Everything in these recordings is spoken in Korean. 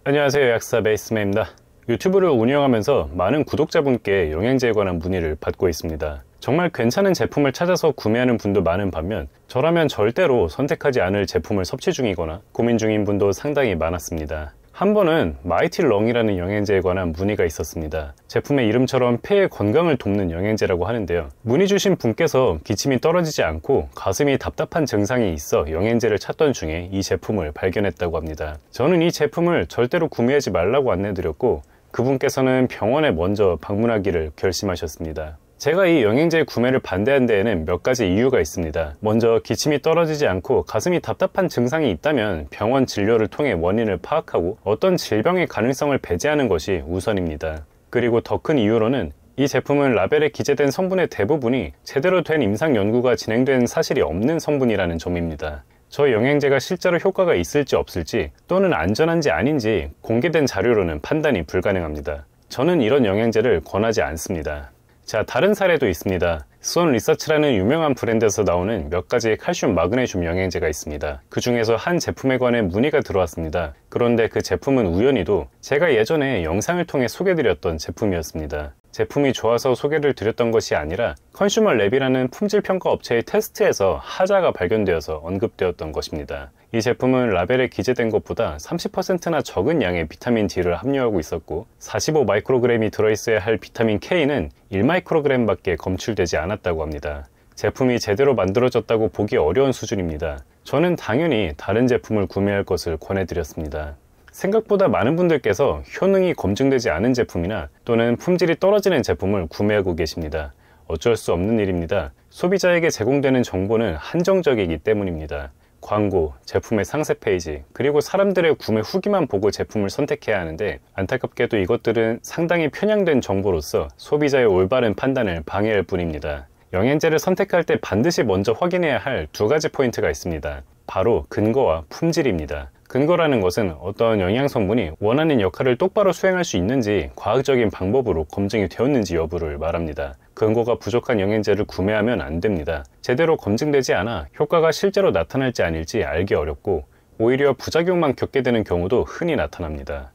안녕하세요, 약사 베이스맨입니다. 유튜브를 운영하면서 많은 구독자분께 영양제에 관한 문의를 받고 있습니다. 정말 괜찮은 제품을 찾아서 구매하는 분도 많은 반면 저라면 절대로 선택하지 않을 제품을 섭취 중이거나 고민 중인 분도 상당히 많았습니다. 한 번은 마이티렁이라는 영양제에 관한 문의가 있었습니다. 제품의 이름처럼 폐의 건강을 돕는 영양제라고 하는데요, 문의 주신 분께서 기침이 떨어지지 않고 가슴이 답답한 증상이 있어 영양제를 찾던 중에 이 제품을 발견했다고 합니다. 저는 이 제품을 절대로 구매하지 말라고 안내드렸고 그분께서는 병원에 먼저 방문하기를 결심하셨습니다. 제가 이 영양제 구매를 반대한 데에는 몇 가지 이유가 있습니다. 먼저 기침이 떨어지지 않고 가슴이 답답한 증상이 있다면 병원 진료를 통해 원인을 파악하고 어떤 질병의 가능성을 배제하는 것이 우선입니다. 그리고 더 큰 이유로는 이 제품은 라벨에 기재된 성분의 대부분이 제대로 된 임상 연구가 진행된 사실이 없는 성분이라는 점입니다. 저 영양제가 실제로 효과가 있을지 없을지 또는 안전한지 아닌지 공개된 자료로는 판단이 불가능합니다. 저는 이런 영양제를 권하지 않습니다. 자, 다른 사례도 있습니다. 스원 리서치라는 유명한 브랜드에서 나오는 몇 가지 칼슘 마그네슘 영양제가 있습니다. 그 중에서 한 제품에 관해 문의가 들어왔습니다. 그런데 그 제품은 우연히도 제가 예전에 영상을 통해 소개드렸던 제품이었습니다. 제품이 좋아서 소개를 드렸던 것이 아니라 컨슈머랩이라는 품질평가 업체의 테스트에서 하자가 발견되어서 언급되었던 것입니다. 이 제품은 라벨에 기재된 것보다 30%나 적은 양의 비타민 D를 함유하고 있었고 45 마이크로그램이 들어있어야 할 비타민 K는 1 마이크로그램 밖에 검출되지 않았다고 합니다. 제품이 제대로 만들어졌다고 보기 어려운 수준입니다. 저는 당연히 다른 제품을 구매할 것을 권해드렸습니다. 생각보다 많은 분들께서 효능이 검증되지 않은 제품이나 또는 품질이 떨어지는 제품을 구매하고 계십니다. 어쩔 수 없는 일입니다. 소비자에게 제공되는 정보는 한정적이기 때문입니다. 광고, 제품의 상세 페이지, 그리고 사람들의 구매 후기만 보고 제품을 선택해야 하는데 안타깝게도 이것들은 상당히 편향된 정보로서 소비자의 올바른 판단을 방해할 뿐입니다. 영양제를 선택할 때 반드시 먼저 확인해야 할 두 가지 포인트가 있습니다. 바로 근거와 품질입니다. 근거라는 것은 어떤 영양 성분이 원하는 역할을 똑바로 수행할 수 있는지 과학적인 방법으로 검증이 되었는지 여부를 말합니다. 근거가 부족한 영양제를 구매하면 안 됩니다. 제대로 검증되지 않아 효과가 실제로 나타날지 아닐지 알기 어렵고 오히려 부작용만 겪게 되는 경우도 흔히 나타납니다.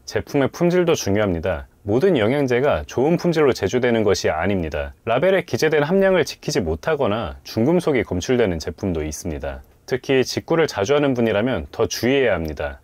제품의 품질도 중요합니다. 모든 영양제가 좋은 품질로 제조되는 것이 아닙니다. 라벨에 기재된 함량을 지키지 못하거나 중금속이 검출되는 제품도 있습니다. 특히 직구를 자주 하는 분이라면 더 주의해야 합니다.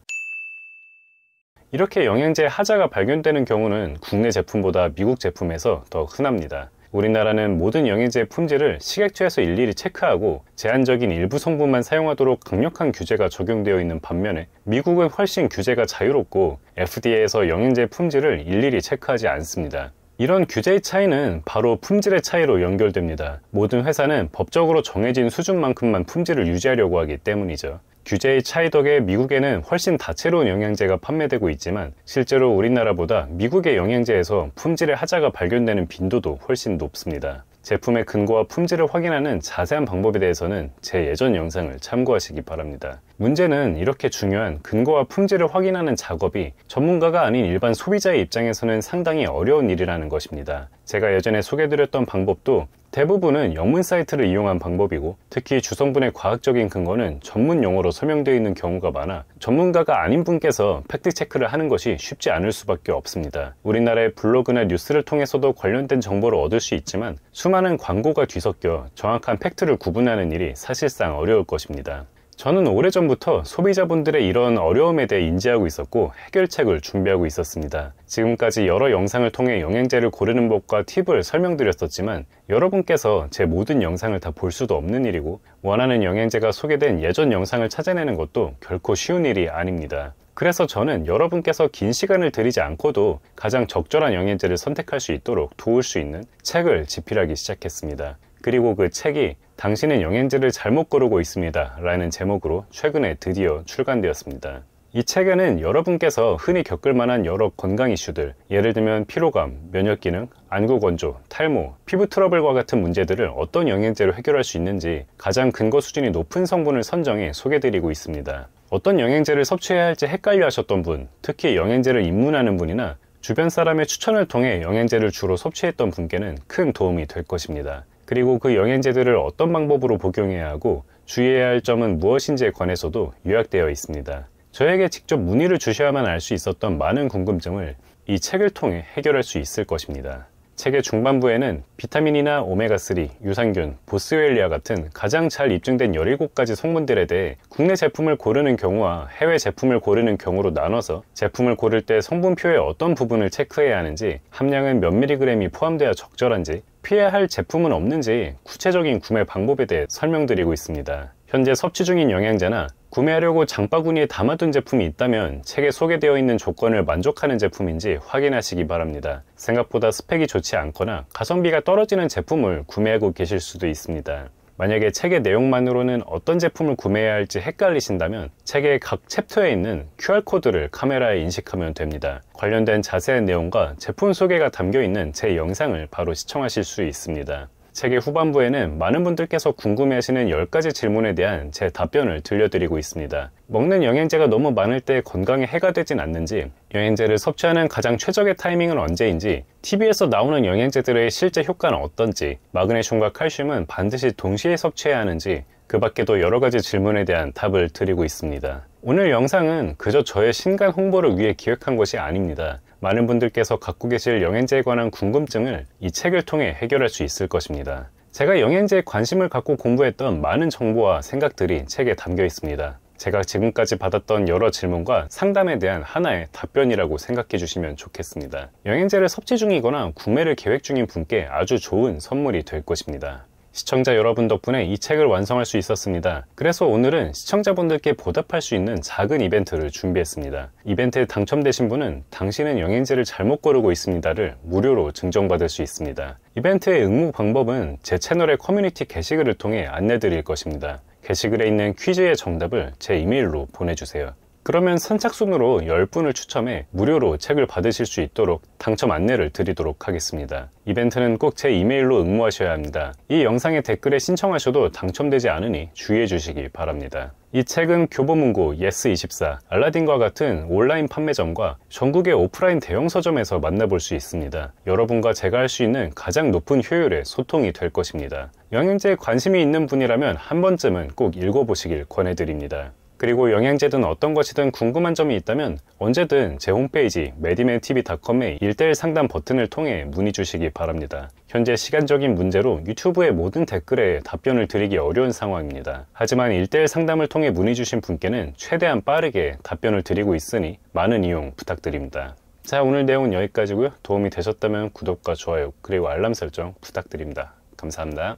이렇게 영양제 하자가 발견되는 경우는 국내 제품보다 미국 제품에서 더 흔합니다. 우리나라는 모든 영양제의 품질을 식약처에서 일일이 체크하고 제한적인 일부 성분만 사용하도록 강력한 규제가 적용되어 있는 반면에 미국은 훨씬 규제가 자유롭고 FDA에서 영양제 품질을 일일이 체크하지 않습니다. 이런 규제의 차이는 바로 품질의 차이로 연결됩니다. 모든 회사는 법적으로 정해진 수준만큼만 품질을 유지하려고 하기 때문이죠. 규제의 차이 덕에 미국에는 훨씬 다채로운 영양제가 판매되고 있지만 실제로 우리나라보다 미국의 영양제에서 품질의 하자가 발견되는 빈도도 훨씬 높습니다. 제품의 근거와 품질을 확인하는 자세한 방법에 대해서는 제 예전 영상을 참고하시기 바랍니다. 문제는 이렇게 중요한 근거와 품질을 확인하는 작업이 전문가가 아닌 일반 소비자의 입장에서는 상당히 어려운 일이라는 것입니다. 제가 예전에 소개드렸던 방법도 대부분은 영문 사이트를 이용한 방법이고 특히 주성분의 과학적인 근거는 전문 용어로 설명되어 있는 경우가 많아 전문가가 아닌 분께서 팩트체크를 하는 것이 쉽지 않을 수밖에 없습니다. 우리나라의 블로그나 뉴스를 통해서도 관련된 정보를 얻을 수 있지만 수많은 광고가 뒤섞여 정확한 팩트를 구분하는 일이 사실상 어려울 것입니다. 저는 오래전부터 소비자분들의 이런 어려움에 대해 인지하고 있었고 해결책을 준비하고 있었습니다. 지금까지 여러 영상을 통해 영양제를 고르는 법과 팁을 설명드렸었지만 여러분께서 제 모든 영상을 다 볼 수도 없는 일이고 원하는 영양제가 소개된 예전 영상을 찾아내는 것도 결코 쉬운 일이 아닙니다. 그래서 저는 여러분께서 긴 시간을 들이지 않고도 가장 적절한 영양제를 선택할 수 있도록 도울 수 있는 책을 집필하기 시작했습니다. 그리고 그 책이 당신은 영양제를 잘못 고르고 있습니다 라는 제목으로 최근에 드디어 출간되었습니다. 이 책에는 여러분께서 흔히 겪을 만한 여러 건강 이슈들, 예를 들면 피로감, 면역기능, 안구건조, 탈모, 피부 트러블과 같은 문제들을 어떤 영양제로 해결할 수 있는지 가장 근거 수준이 높은 성분을 선정해 소개드리고 있습니다. 어떤 영양제를 섭취해야 할지 헷갈려 하셨던 분, 특히 영양제를 입문하는 분이나 주변 사람의 추천을 통해 영양제를 주로 섭취했던 분께는 큰 도움이 될 것입니다. 그리고 그 영양제들을 어떤 방법으로 복용해야 하고 주의해야 할 점은 무엇인지에 관해서도 요약되어 있습니다. 저에게 직접 문의를 주셔야만 알 수 있었던 많은 궁금증을 이 책을 통해 해결할 수 있을 것입니다. 책의 중반부에는 비타민이나 오메가3, 유산균, 보스웰리아 같은 가장 잘 입증된 17가지 성분들에 대해 국내 제품을 고르는 경우와 해외 제품을 고르는 경우로 나눠서 제품을 고를 때 성분표의 어떤 부분을 체크해야 하는지, 함량은 몇 mg이 포함되어 적절한지, 피해야 할 제품은 없는지 구체적인 구매 방법에 대해 설명드리고 있습니다. 현재 섭취 중인 영양제나 구매하려고 장바구니에 담아둔 제품이 있다면 책에 소개되어 있는 조건을 만족하는 제품인지 확인하시기 바랍니다. 생각보다 스펙이 좋지 않거나 가성비가 떨어지는 제품을 구매하고 계실 수도 있습니다. 만약에 책의 내용만으로는 어떤 제품을 구매해야 할지 헷갈리신다면 책의 각 챕터에 있는 QR코드를 카메라에 인식하면 됩니다. 관련된 자세한 내용과 제품 소개가 담겨있는 제 영상을 바로 시청하실 수 있습니다. 책의 후반부에는 많은 분들께서 궁금해하시는 10가지 질문에 대한 제 답변을 들려드리고 있습니다. 먹는 영양제가 너무 많을 때 건강에 해가 되진 않는지, 영양제를 섭취하는 가장 최적의 타이밍은 언제인지, TV에서 나오는 영양제들의 실제 효과는 어떤지, 마그네슘과 칼슘은 반드시 동시에 섭취해야 하는지, 그 밖에도 여러가지 질문에 대한 답을 드리고 있습니다. 오늘 영상은 그저 저의 신간 홍보를 위해 기획한 것이 아닙니다. 많은 분들께서 갖고 계실 영양제에 관한 궁금증을 이 책을 통해 해결할 수 있을 것입니다. 제가 영양제에 관심을 갖고 공부했던 많은 정보와 생각들이 책에 담겨 있습니다. 제가 지금까지 받았던 여러 질문과 상담에 대한 하나의 답변이라고 생각해 주시면 좋겠습니다. 영양제를 섭취 중이거나 구매를 계획 중인 분께 아주 좋은 선물이 될 것입니다. 시청자 여러분 덕분에 이 책을 완성할 수 있었습니다. 그래서 오늘은 시청자분들께 보답할 수 있는 작은 이벤트를 준비했습니다. 이벤트에 당첨되신 분은 당신은 영양제를 잘못 고르고 있습니다를 무료로 증정받을 수 있습니다. 이벤트의 응모 방법은 제 채널의 커뮤니티 게시글을 통해 안내드릴 것입니다. 게시글에 있는 퀴즈의 정답을 제 이메일로 보내주세요. 그러면 선착순으로 10분을 추첨해 무료로 책을 받으실 수 있도록 당첨 안내를 드리도록 하겠습니다. 이벤트는 꼭 제 이메일로 응모하셔야 합니다. 이 영상의 댓글에 신청하셔도 당첨되지 않으니 주의해 주시기 바랍니다. 이 책은 교보문고, 예스24, 알라딘과 같은 온라인 판매점과 전국의 오프라인 대형 서점에서 만나볼 수 있습니다. 여러분과 제가 할 수 있는 가장 높은 효율의 소통이 될 것입니다. 영양제에 관심이 있는 분이라면 한 번쯤은 꼭 읽어보시길 권해드립니다. 그리고 영양제든 어떤 것이든 궁금한 점이 있다면 언제든 제 홈페이지 medimantv.com의 1:1 상담 버튼을 통해 문의 주시기 바랍니다. 현재 시간적인 문제로 유튜브의 모든 댓글에 답변을 드리기 어려운 상황입니다. 하지만 1:1 상담을 통해 문의 주신 분께는 최대한 빠르게 답변을 드리고 있으니 많은 이용 부탁드립니다. 자, 오늘 내용은 여기까지고요. 도움이 되셨다면 구독과 좋아요 그리고 알람 설정 부탁드립니다. 감사합니다.